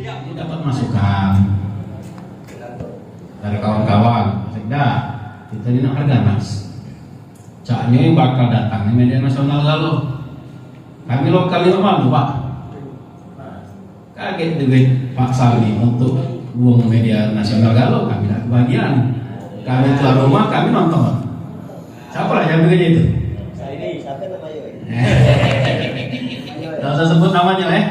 Ini dapat masukan dari kawan-kawan. Sudah, kita ini nak Harganas. Caknya bakal datang di media nasional Galo. Kami lokal itu malu Pak. Kaget duit Pak Salmi untuk buang media nasional Galo. Kami tidak kebagian. Kami keluar rumah, kami nonton. Siapa lah yang begini itu? Saya ini, siapa namanya? Tidak usah sebut namanya ya.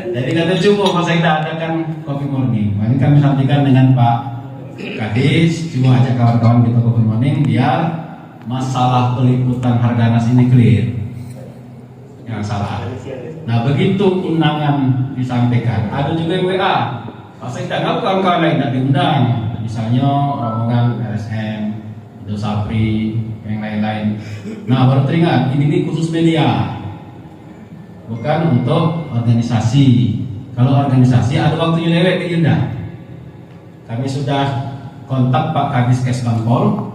Jadi kata cukup Pak Sekda adakan Coffee Morning. Ini kami sampaikan dengan Pak Kadis, cuma ajak kawan-kawan kita Coffee Morning biar masalah peliputan Harganas ini clear. Yang salah. Nah begitu undangan disampaikan, ada juga yang WA. Pak Sekda, nggak kawan-kawan lain tidak diundang. Misalnya rombongan RSM, Indo Sapri, yang lain-lain. Nah baru teringat, ini khusus media. Bukan untuk organisasi. Kalau organisasi ada waktunya lewat ke Yunda. Kami sudah kontak Pak Kadis Kesbangpol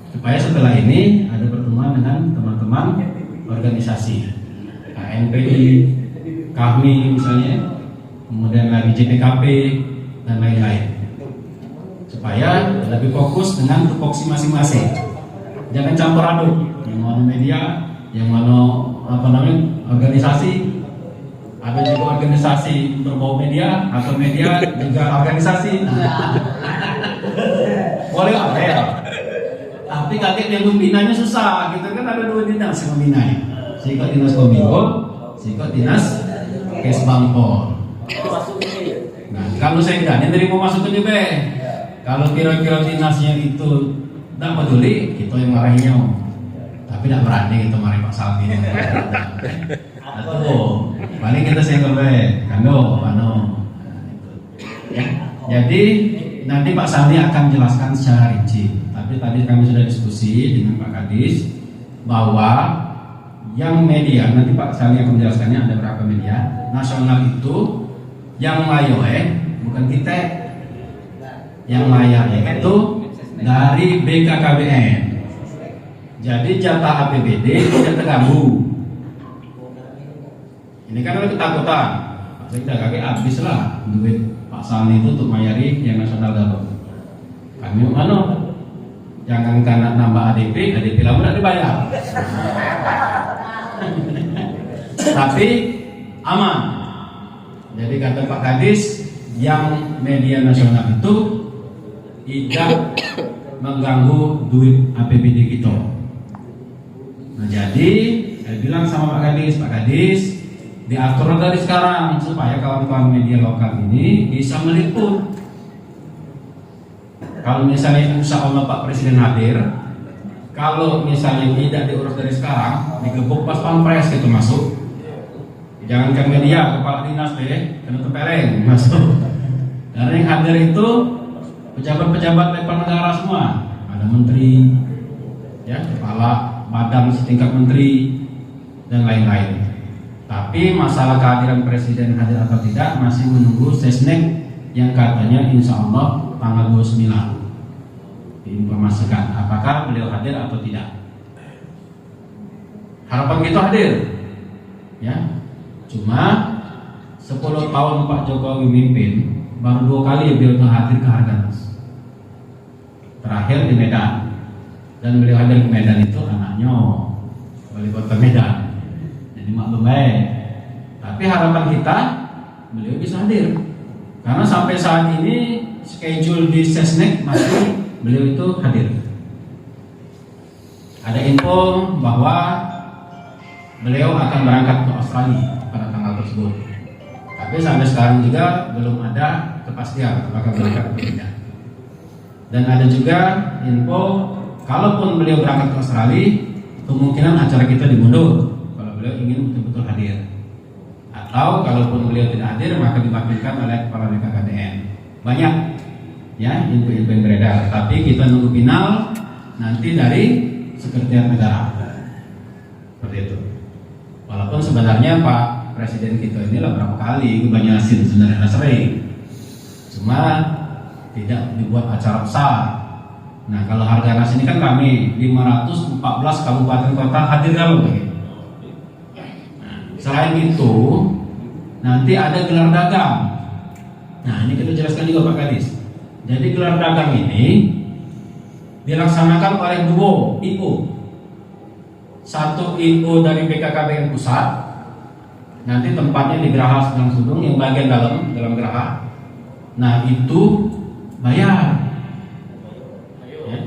supaya setelah ini ada pertemuan dengan teman-teman organisasi, KNPI, kami misalnya, kemudian lagi JPKP dan lain-lain, supaya lebih fokus dengan tupoksi masing-masing. Jangan campur aduk, yang mana media, yang mana organisasi. Ada juga organisasi berbau media atau media juga organisasi. Boleh ada ya. Tapi kakek yang membinanya susah. Kita kan ada dua dinas yang membinanya. Sikot dinas Kominfo, sikot dinas Kesbangpol. Nah, kalau saya tidak nerima masukan juga. Kalau kira-kira dinasnya itu tidak peduli, kita yang marahinnya. Tapi tidak berani kita marahin Pak Salmi. Atau paling kita senggol kando. Ya. Jadi nanti Pak Salmi akan jelaskan secara rinci. Tapi tadi kami sudah diskusi dengan Pak Kadis bahwa yang media, nanti Pak Salmi akan menjelaskannya ada berapa media nasional itu yang mayo bukan kita, yang layar itu dari BKKBN. Jadi jatah APBD tidak terganggu. Ini kan ada ketakutan. Saya tidak kaget habis lah duit Pak Salmi itu untuk mayari yang nasional Galo. Kami mana? Jangan karena nambah ADP lama tidak dibayar. Tapi aman. Jadi kata Pak Kadis, yang media nasional itu tidak mengganggu duit APBD kita. Nah jadi saya bilang sama Pak Kadis diatur dari sekarang supaya kawan-kawan media lokal ini bisa meliput. Kalau misalnya insya Allah Pak Presiden hadir, kalau misalnya tidak diurus dari sekarang, digebuk pas pampres gitu masuk. Jangan ke media, kepala dinas kena tempeleng masuk. Karena yang hadir itu pejabat-pejabat level negara semua, ada menteri, ya kepala badan setingkat menteri dan lain-lain. Tapi masalah kehadiran presiden hadir atau tidak masih menunggu Sesnek yang katanya insya Allah tanggal 29 diinformasikan apakah beliau hadir atau tidak. Harapan kita hadir, ya. Cuma 10 tahun Pak Jokowi mimpin baru 2 kali beliau hadir ke Harganas. Terakhir di Medan, dan beliau hadir ke Medan itu anaknya wali kota Medan. Jadi maklum baik. Tapi harapan kita beliau bisa hadir. Karena sampai saat ini schedule di Sesnek masih beliau itu hadir. Ada info bahwa beliau akan berangkat ke Australia pada tanggal tersebut. Tapi sampai sekarang juga belum ada kepastian apakah berangkat atau tidak. Dan ada juga info kalaupun beliau berangkat ke Australia, kemungkinan acara kita dimundur kalau beliau ingin betul-betul hadir. Atau kalaupun beliau tidak hadir maka dibatalkan oleh kepala BKKBN. Banyak ya info-info yang beredar. Tapi kita nunggu final nanti dari Sekretariat Negara. Seperti itu. Walaupun sebenarnya Pak Presiden kita ini lah berapa kali kebanyakan sebenarnya sering. Cuma tidak dibuat acara besar. Nah kalau Harganas ini kan kami 514 kabupaten kota hadir kalau begitu. Nah, Selain itu, nanti ada gelar dagang. Nah, ini kita jelaskan juga Pak Kadis. Jadi gelar dagang ini dilaksanakan oleh 2 IO. Satu IO dari BKKBN Pusat, nanti tempatnya di Geraha Sedang Sudung yang bagian dalam Geraha. Nah, itu bayar. Ya.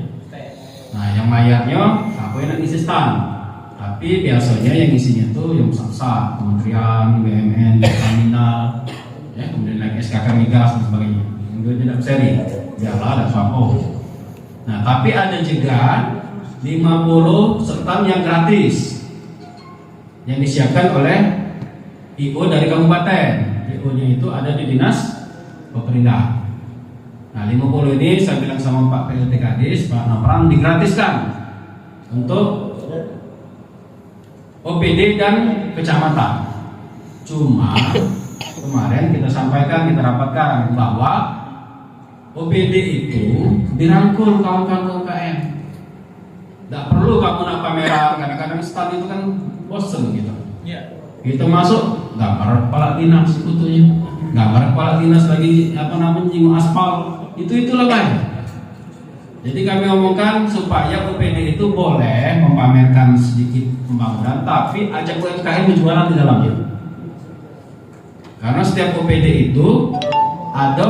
Nah, yang bayarnya apa yang isi stand. Tapi biasanya yang isinya tuh yang besar, Kementerian, BUMN, Pertamina, ya, kemudian naik SKK Migas dan sebagainya. Yang tidak seri, biarlah ada swampo. Nah, tapi ada juga 50 stand yang gratis yang disiapkan oleh IO dari kabupaten. IO-nya itu ada di Dinas Pemerintahan. Nah, 50 ini saya bilang sama Pak PLT Kadis, Pak Nopran, digratiskan untuk OPD dan kecamatan. Cuma kemarin kita sampaikan, kita rapatkan bahwa OPD itu dirangkul kawan-kawan UMKM. Tidak perlu kamu nak pameran, kadang-kadang stand itu kan bosen gitu. Kita masuk gambar kepala dinas sekutunya, gambar kepala dinas lagi nyinggung aspal, itulah baik. Jadi kami omongkan supaya OPD itu boleh memamerkan sedikit pembangunan, tapi ajak UMKM berjualan di dalamnya. Karena setiap OPD itu ada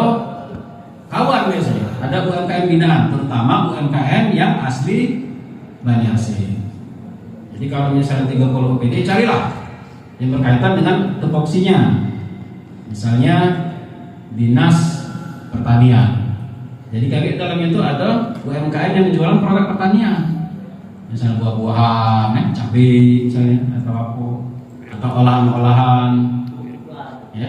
kawan biasanya, ada UMKM binaan, terutama UMKM yang asli Banyuasin. Jadi kalau misalnya 30 OPD, carilah yang berkaitan dengan tupoksinya. Misalnya Dinas Pertanian. Jadi kami dalamnya itu ada UMKM yang menjual produk pertanian, misalnya buah-buahan, cabai misalnya, atau apa, atau olahan-olahan, ya.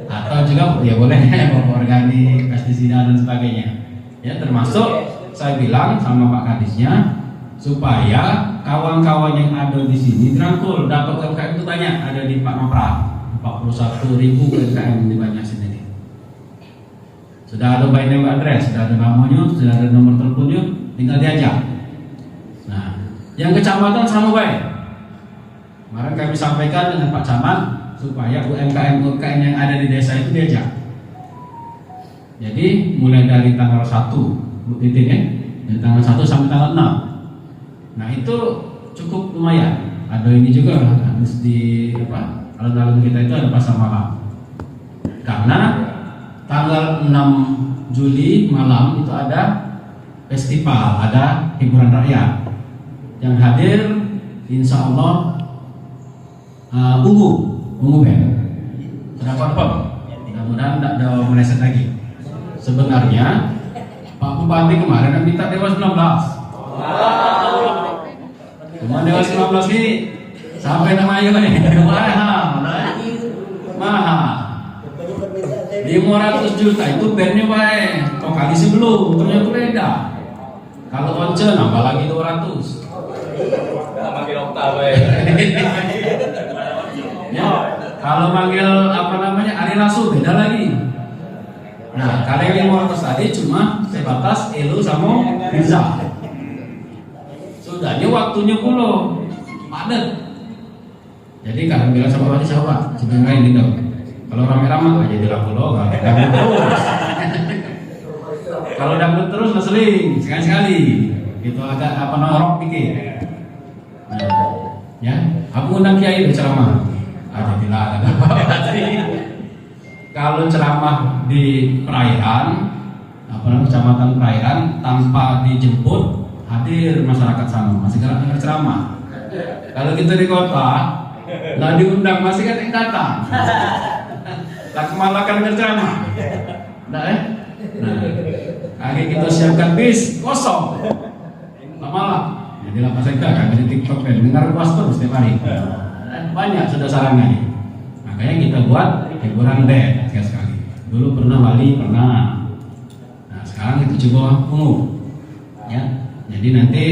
Atau juga ya boleh pupuk organik, pestisida dan sebagainya. Ya, termasuk saya bilang sama Pak Kadisnya supaya kawan-kawan yang ada di sini dirangkul. Dapat UMKM itu banyak, ada di Pak Nopra, 41.000 UMKM di Banyuasin ini. Sudah ada by name address, sudah ada namanya, sudah ada nomor teleponnya, tinggal diajak. Nah, yang kecamatan sama baik. Kemarin kami sampaikan dengan Pak Camat supaya UMKM yang ada di desa itu diajak. Jadi mulai dari tanggal 1 Bu Titin ya, dari tanggal 1 sampai tanggal 6. Nah, itu cukup lumayan. Ada ini juga harus di alun-alun kita itu ada pasar malam. Karena tanggal 6 Juli malam itu ada festival, ada hiburan rakyat. Yang hadir insya Allah Ungu Band. Sudah confirm. Mudah-mudahan tidak ada meleset lagi. Sebenarnya Pak Bupati kemarin minta Dewas 19. Cuma Dewas 19 ini sampai nama ayo nih mahal. 500 juta itu bandnya baik, vokalisnya belum, ternyata beda. Kalau once nambah lagi 200. Manggil oktav Ya, kalau manggil Ari Rasul beda lagi. Nah, kalau yang 500 tadi cuma sebatas Elo sama Riza. Sudahnya waktunya belum padat. Jadi kalian bilang sama Pak siapa? Sebenarnya ini dong. Kalau rame-rame aja di Lapulo, kalau dangdut terus. Kalau dangdut terus ngeseling sekali-sekali. Itu agak rock dikit. Nah, ya, aku undang kiai berceramah. Aja bilang ada apa kalau ceramah di perairan, kecamatan perairan tanpa dijemput hadir masyarakat sana masih kan ceramah. Kalau kita di kota, lah diundang masih kan yang datang. Lah kemalakan berceramah. Nah, akhirnya kita siapkan bis kosong. Malah. Jadi lah pas kita kan di TikTok kan dengar pastor setiap hari. Banyak sudah sarannya. Makanya kita buat hiburan deh sekali. Dulu pernah Bali, pernah. Nah, sekarang itu coba umum. Ya. Jadi nanti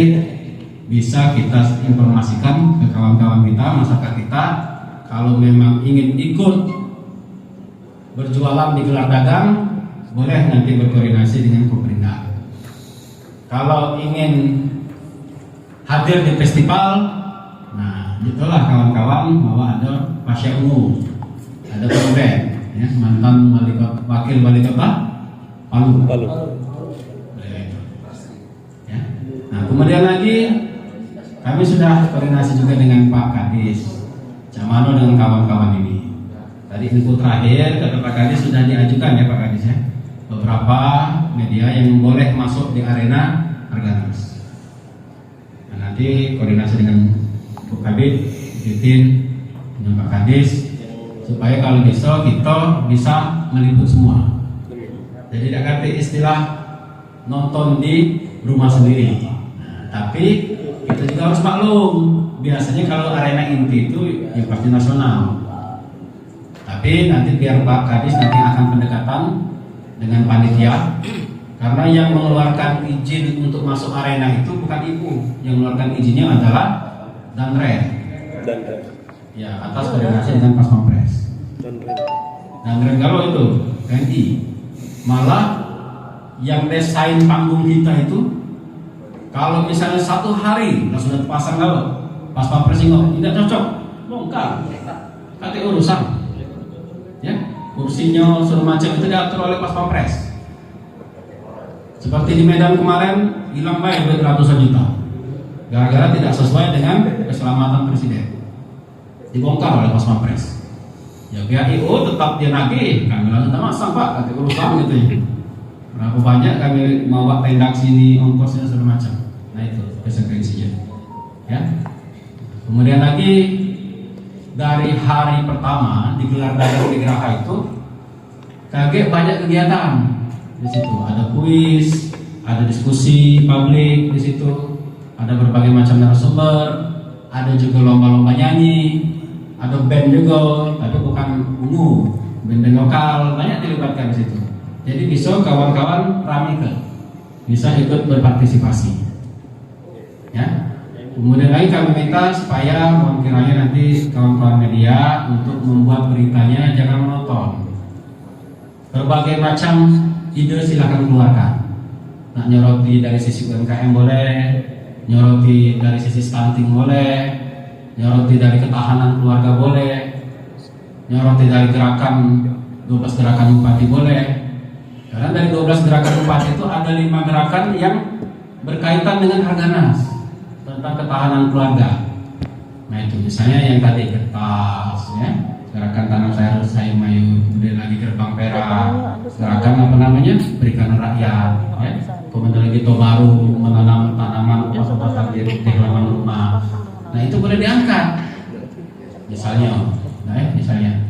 bisa kita informasikan ke kawan-kawan kita, masyarakat kita, kalau memang ingin ikut berjualan di gelar dagang, boleh nanti berkoordinasi dengan pemerintah. Kalau ingin hadir di festival, nah itulah kawan-kawan bahwa ada Pasya Ungu, ada Kombet, ya, mantan wakil wali kota Palu. Ya. Nah, kemudian lagi kami sudah koordinasi juga dengan Pak Kadis Camano dengan kawan-kawan ini. Tadi info terakhir kata Pak Kadis sudah diajukan ya Pak Kadis ya, beberapa media yang boleh masuk di arena Harganas. Nah, nanti koordinasi dengan Bu Kabid, Titin, dengan Pak Kadis supaya kalau besok kita bisa meliput semua. Jadi tidak ngerti istilah nonton di rumah sendiri. Nah, tapi kita juga harus maklum. Biasanya kalau arena inti itu yang pasti nasional. Tapi nanti biar Pak Kadis nanti akan pendekatan dengan panitia. Karena yang mengeluarkan izin untuk masuk arena itu bukan ibu. Yang mengeluarkan izinnya adalah Danred. Ya, atas koordinasi dengan Pas Pampres. Danred kalau itu TNI. Malah yang desain panggung kita itu kalau misalnya satu hari sudah terpasang kalau Pas Pampres tidak cocok, bongkar. Kata urusan, ya kursinya segala macam itu diatur oleh Pas Pampres. Seperti di Medan kemarin hilang bayar ratusan juta, gara-gara tidak sesuai dengan keselamatan presiden, dibongkar oleh Pas Pampres. Ya pihak IO tetap dia nagih, kami langsung masang Pak, kata urusan gitu ya. Berapa banyak kami mau tenda sini ongkosnya segala macam. Nah itu konsekuensinya. Ya. Kemudian lagi dari hari pertama digelar dagang di Geraha itu kaget banyak kegiatan di situ. Ada kuis, ada diskusi publik di situ, ada berbagai macam narasumber, ada juga lomba-lomba nyanyi, ada band juga, tapi bukan ungu, band lokal banyak dilibatkan di situ. Jadi bisa kawan-kawan ramaikan, bisa ikut berpartisipasi. Ya. Kemudian lagi kami minta supaya kiranya nanti kawan-kawan media untuk membuat beritanya jangan monoton. Berbagai macam ide silakan keluarkan. Nak nyoroti dari sisi UMKM boleh, nyoroti dari sisi stunting boleh, nyoroti dari ketahanan keluarga boleh, nyoroti dari gerakan 12 gerakan bupati boleh. Karena dari 12 gerakan bupati itu ada 5 gerakan yang berkaitan dengan Harganas tentang ketahanan keluarga. Nah itu misalnya yang tadi kertas, ya, gerakan tanam sayur mayur, kemudian lagi gerbang perak, gerakan apa namanya berikan rakyat, ya. Kemudian lagi baru menanam tanaman obat-obatan di halaman rumah. Nah itu boleh diangkat, misalnya, misalnya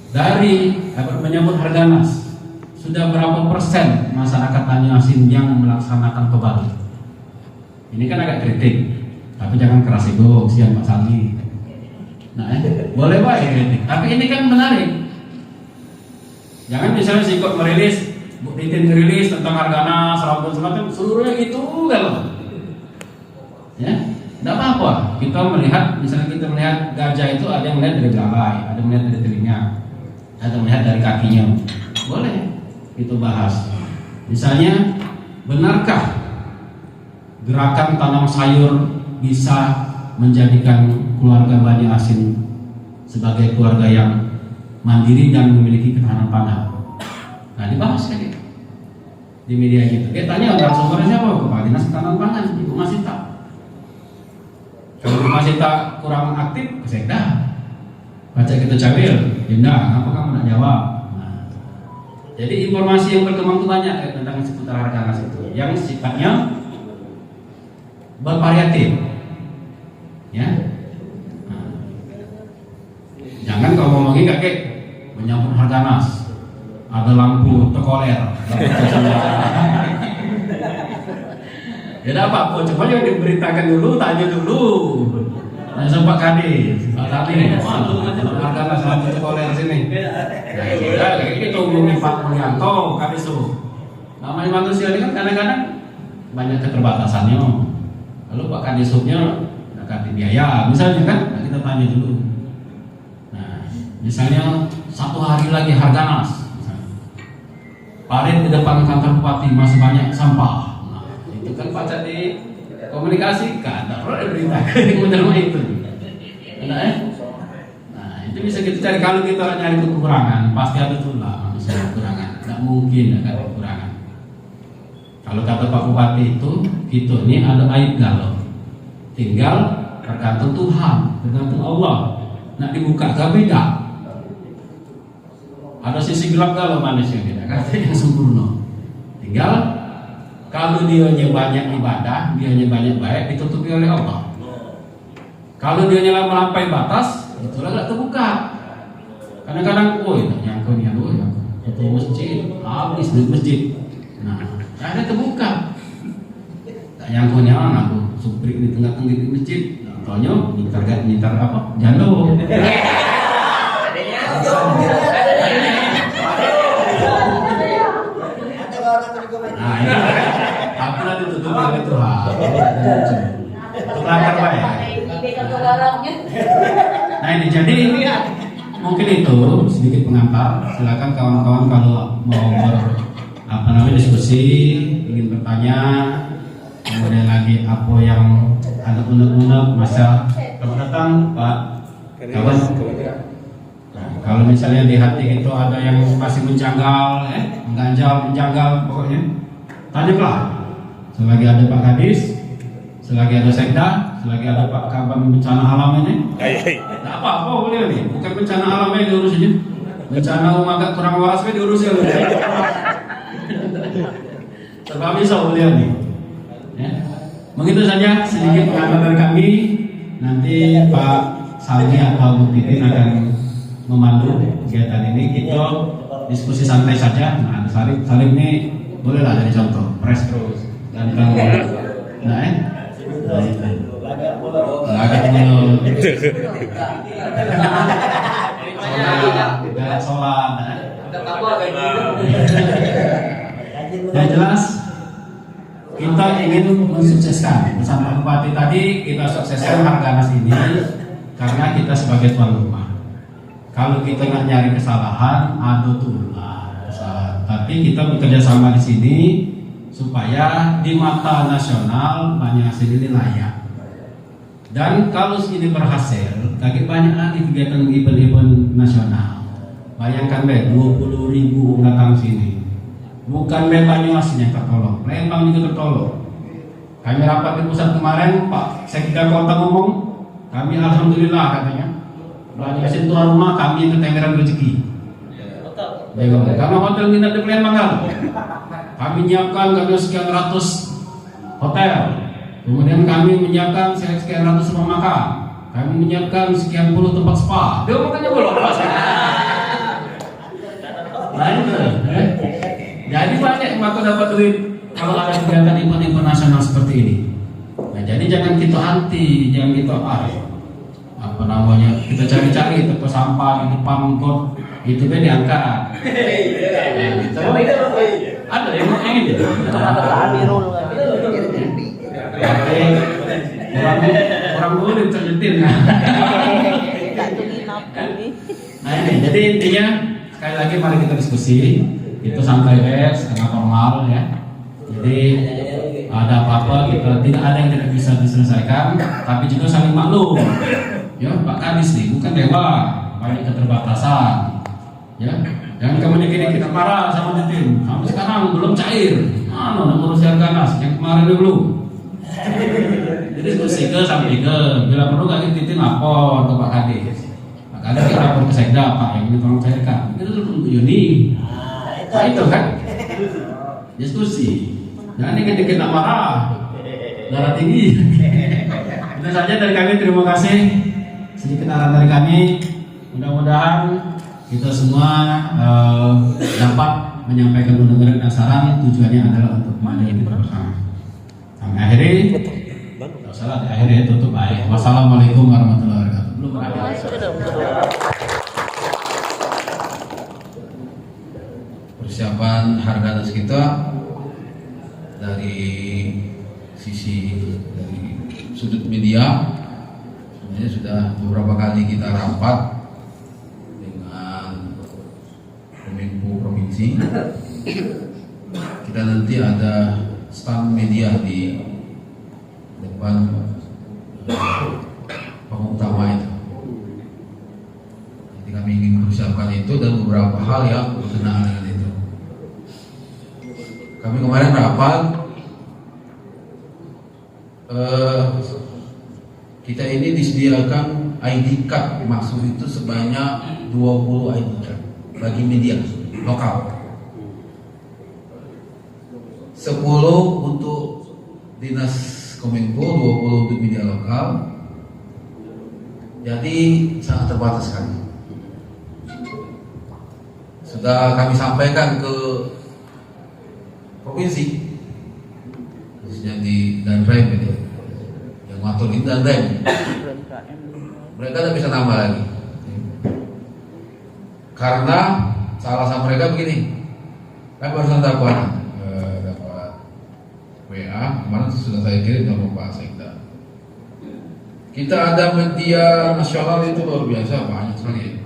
dari menyambut Harganas sudah berapa persen masyarakat Banyuasin yang melaksanakan kebali? Ini kan agak kritik, tapi jangan keras ego, kesian Pak Sandi. Nah, boleh baik kritik, tapi ini kan menarik. Jangan misalnya sikut merilis, Bu Titin merilis tentang Harganas, Serabun semacam, seluruhnya gitu kan? Ya. Tidak apa-apa, kita melihat, misalnya kita melihat gajah itu ada yang melihat dari belalai, ada yang melihat dari telinga, ada yang melihat dari kakinya. Boleh kita bahas. Misalnya, benarkah gerakan tanam sayur bisa menjadikan keluarga Banyuasin sebagai keluarga yang mandiri dan memiliki ketahanan pangan? Nah, dibahas lagi di media gitu. Tanya narasumbernya siapa? Kepala Dinas Ketahanan Pangan, Ibu Masita. Kalau masih tak kurang aktif, Sekda baca kita cabil, Yunda, apa kamu nak jawab? Nah, jadi informasi yang berkembang itu banyak tentang seputar Harganas itu, yang sifatnya bervariatif, ya. Nah, jangan kalau ngomongin kakek menyambut Harganas, ada lampu tekoler, ya apa? Coba yang diberitakan dulu, tanya dulu. Nah, Pak Kadis, Pak Kadis, Harganas lampu tekoler sini. Nah, sudah, kita hubungi Pak Mulyanto, Kadis tuh. Namanya manusia ini kan kadang-kadang banyak keterbatasannya. Lalu Pak Kadisnya nggak biaya, misalnya kan, nah, kita tanya dulu. Nah, misalnya satu hari lagi Harganas, parit di depan kantor bupati masih banyak sampah. Itu kan baca di komunikasi kan, tak perlu diberitakan yang menerima itu. Nah, Itu bisa kita cari. Kalau kita nyari kekurangan, pasti ada tuh lah manusia kekurangan. Tidak mungkin ada kekurangan. Kalau kata Pak Bupati itu, kita ini ada aib galau. Tinggal tergantung Tuhan, tergantung Allah. Nak dibuka ke beda. Ada sisi gelap galau manusia kita, kata yang sempurna. Tinggal kalau dia banyak ibadah, dia banyak baik, ditutupi oleh Allah. Kalau dia melampaui batas, itulah gak terbuka. Kadang-kadang, nyangkut itu masjid, habis duit masjid. Nah, ada terbuka. Tak nyangkutnya aku suprik di tengah-tengah di masjid. Taunya nyitar apa? Jalo. Nah, ini apalah ditutupi oleh Tuhan. Pelanggar baik. Nah ini jadi mungkin itu sedikit pengantar. Silakan kawan-kawan kalau mau diskusi, ingin bertanya, kemudian lagi apa yang ada unek-unek masa. Selamat datang Pak kawan. Nah, kalau misalnya di hati itu ada yang masih menjanggal, menjanggal pokoknya, tanyalah. Selagi ada Pak Kadis, selagi ada Sekda, selagi ada Pak Kaban bencana alam ini, tidak apa-apa boleh nih. Bukan bencana alamnya diurus aja. Bencana agak kurang waras diurus ya. Serba bisa boleh nih. Ya. Begitu saja sedikit pengantar dari kami. Nanti Pak Salmi atau Bu Titin akan memandu kegiatan ini. Kita diskusi santai saja. Nah, Salim ini bolehlah jadi contoh. Press terus dan agak mulu. Sholat. Yang jelas kita ingin mensukseskan bersama Bupati tadi, kita sukseskan Harganas ini karena kita sebagai tuan rumah. Kalau kita nggak nyari kesalahan, aduh tuh kesalahan. Tapi kita bekerja sama di sini supaya di mata nasional banyak hasil ini layak. Dan kalau ini berhasil, lagi banyak lagi kegiatan event-event nasional. Bayangkan 20.000 datang sini. Bukan Banyumas yang tertolong, Lembang juga tertolong. Kami rapat di pusat kemarin, Pak Sekda Kota ngomong, kami alhamdulillah katanya, Banyumas itu tuan rumah, kami ketengeran rezeki. Karena hotel kita di Lembang kan, kami menyiapkan sekian ratus hotel, kemudian kami menyiapkan sekian ratus rumah makan, kami menyiapkan sekian puluh tempat spa. Dia makanya belum pas. Nah itu, jadi banyak maka dapat duit kalau ada kegiatan event nasional seperti ini. Nah jadi jangan kita anti, jangan kita kita cari-cari toko sampah di depan got itu kan diangkat. Ada yang ingin orang dulu terjetir. Nah ini jadi intinya sekali lagi mari kita diskusi. Itu santai setengah formal ya. Jadi ada apa-apa kita tidak ada yang tidak bisa diselesaikan, tapi juga saling maklum. Ya Pak Kadis nih bukan dewa, banyak keterbatasan. Ya, jangan kemudian kita marah sama Titin. Sampai sekarang belum cair. Mana ngurus Harganas yang kemarin dulu. Jadi diskusi sampai ke bila perlu kali Titin lapor ke Pak Kadis. Pak Kadis kita lapor ke Sekda Pak yang ini tolong cairkan. Itu untuk Yuni. Nah itu kan diskusi. Jangan dikit-dikit nak marah, darah tinggi. Itu saja dari kami. Terima kasih. Sedikit arahan dari kami. Mudah-mudahan kita semua dapat menyampaikan undang-undang dan saran. Tujuannya adalah untuk kemajuan kita bersama. Kami akhiri. Salah diakhiri tutup baik. Wassalamualaikum warahmatullahi wabarakatuh. Belum berakhir. Persiapan Harganas kita dari sisi dari sudut media sebenarnya sudah beberapa kali kita rapat dengan Kominfo Provinsi. Kita nanti ada stand media di depan panggung utama itu. Jadi kami ingin mempersiapkan itu dan beberapa hal yang berkenaan dengan itu. Kami kemarin rapat, kita ini disediakan ID card masuk itu sebanyak 20 ID card bagi media lokal, 10 untuk dinas Kominfo, 20 untuk media lokal. Jadi sangat terbatas sekali. Sudah kami sampaikan ke provinsi, khususnya di Danrem ini, yang ngatur ini Danrem. Mereka tidak bisa nambah lagi, karena alasan mereka begini. Kami barusan dapat WA, kemarin sudah saya kirim sama Pak Sekda. Kita ada media nasional itu luar biasa, banyak sekali.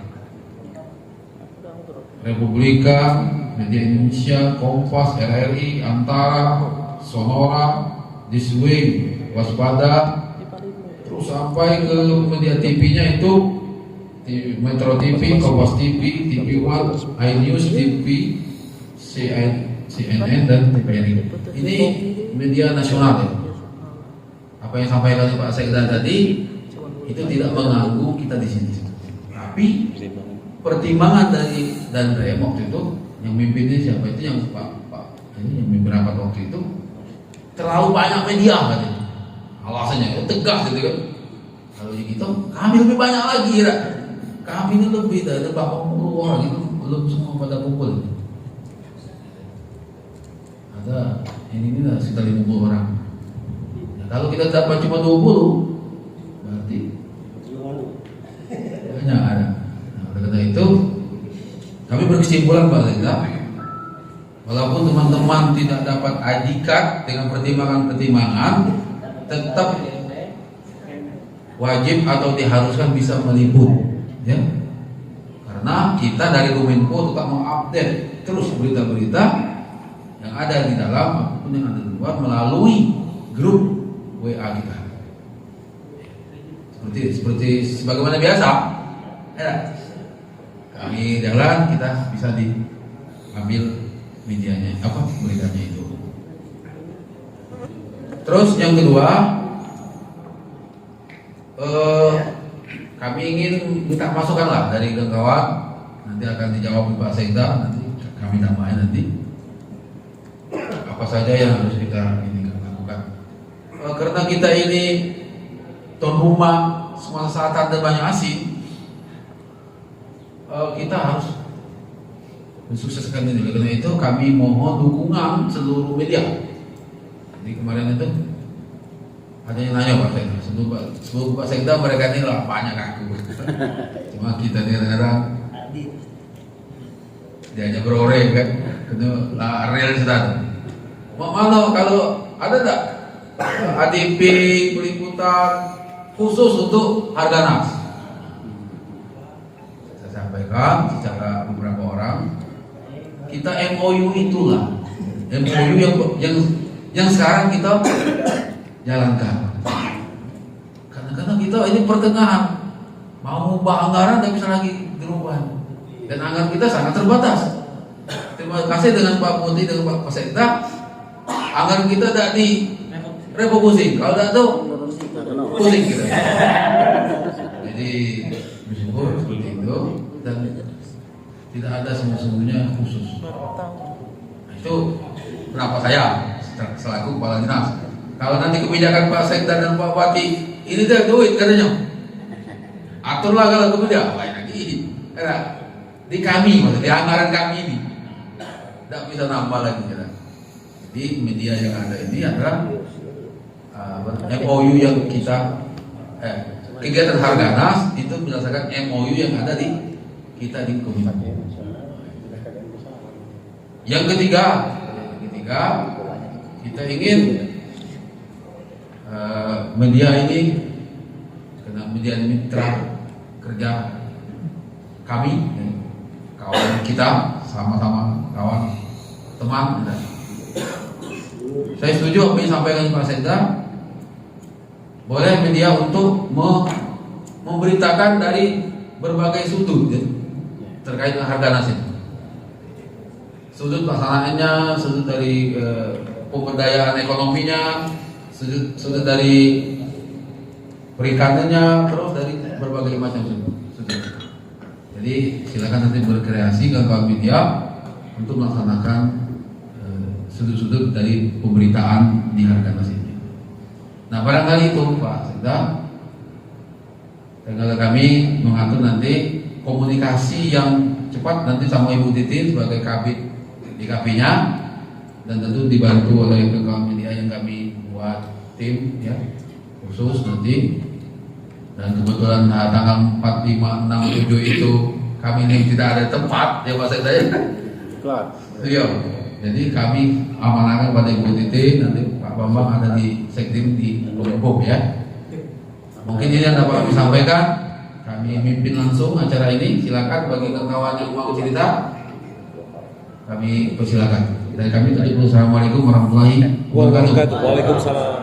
Republika, Media Indonesia, Kompas, RRI, Antara, Sonora, This Way, Waspada, terus sampai ke media TV-nya itu Metro TV, Kompas TV, TV One, iNews, TV, CNN dan TVRI. Ini media nasional ya. Apa yang sampaikan Pak Sekda tadi itu tidak mengganggu kita di sini. Tapi pertimbangan dari Danrem waktu itu, yang mimpinnya siapa itu, yang Pak ini yang mimpin rapat waktu itu, terlalu banyak media katanya. Alasannya tegas gitu kan. Kalau gitu kami lebih banyak lagi ya. Kami ini lebih dari 80 orang itu belum semua pada kumpul. Ada ini lah sekitar 50 orang. Nah, kalau kita dapat cuma 20, berarti banyak ada. Nah, karena itu kami berkesimpulan Pak Sekda, walaupun teman-teman tidak dapat ID card dengan pertimbangan-pertimbangan, tetap wajib atau diharuskan bisa meliput, ya. Karena kita dari Kominfo tetap mengupdate terus berita-berita yang ada di dalam maupun yang ada di luar melalui grup WA kita. Seperti sebagaimana biasa, ya. Kami jalan, kita bisa diambil medianya, beritanya itu. Terus yang kedua, kami ingin minta masukan lah dari kawan, nanti akan dijawab Pak Sekda, nanti kami tambahin nanti apa saja yang harus kita ini lakukan. Karena kita ini tuan rumah Sumatera Selatan dan Banyuasin, kita harus mensukseskan ini. Karena itu kami mohon dukungan seluruh media. Jadi kemarin itu ada yang nanya Pak Sekda, sebelum Pak Sekda mereka ini lah banyak aku. Cuma kita ini kadang-kadang diajak beroreng kan, itu lah real sudah. Mana kalau ada tak ADP peliputan khusus untuk Harganas? Saya sampaikan secara beberapa orang, kita MOU itulah MOU yang sekarang kita jalankan. Karena kita ini pertengahan, mau ubah anggaran tidak bisa lagi dirubah, dan anggaran kita sangat terbatas. Terima kasih dengan Pak Putih dengan Pak Sekda, anggaran kita tidak di refocusing. Kalau tidak tuh pusing kita. Jadi bersyukur seperti itu, dan tidak ada sungguh-sungguhnya khusus. Nah, itu kenapa saya selaku kepala dinas. Kalau nanti kebijakan Pak Sekda dan Pak Bupati ini tidak duit katanya, aturlah kalau kebijakan lain lagi. Di kami, maksudnya di anggaran kami ini tidak bisa nambah lagi. Jadi media yang ada ini adalah MOU yang kita kegiatan Harganas itu berdasarkan MOU yang ada di kita di Kominfo. Yang ketiga kita ingin media ini, karena media ini mitra kerja kami, kawan kita, sama-sama kawan teman. Saya setuju apa yang disampaikan Pak Sekda, boleh media untuk memberitakan dari berbagai sudut ya, terkait dengan harga nasi. Sudut pelaksanaannya, sudut dari pemberdayaan ekonominya, sudut dari perikanannya, terus dari berbagai macam sudut. Jadi silakan nanti berkreasi kawan media untuk melaksanakan sudut-sudut dari pemberitaan di harga nasi. Nah barangkali itu Pak Sekda, tinggal kami mengatur nanti komunikasi yang cepat nanti sama Ibu Titin sebagai kabit di KP-nya, dan tentu dibantu oleh kawan media yang kami buat tim ya khusus nanti. Dan kebetulan tanggal 4, 5, 6, 7 itu kami ini tidak ada tempat ya Pak Sekda ya. Iya. Jadi kami amanahkan pada Ibu Titin, nanti Pak Bambang ada di Sekdim di Lombok ya. Mungkin ini yang dapat kami sampaikan. Kami mimpin langsung acara ini. Silakan bagi kawan yang mau cerita, kami persilakan. Dari kami tadi, Assalamualaikum warahmatullahi wabarakatuh. Waalaikumsalam.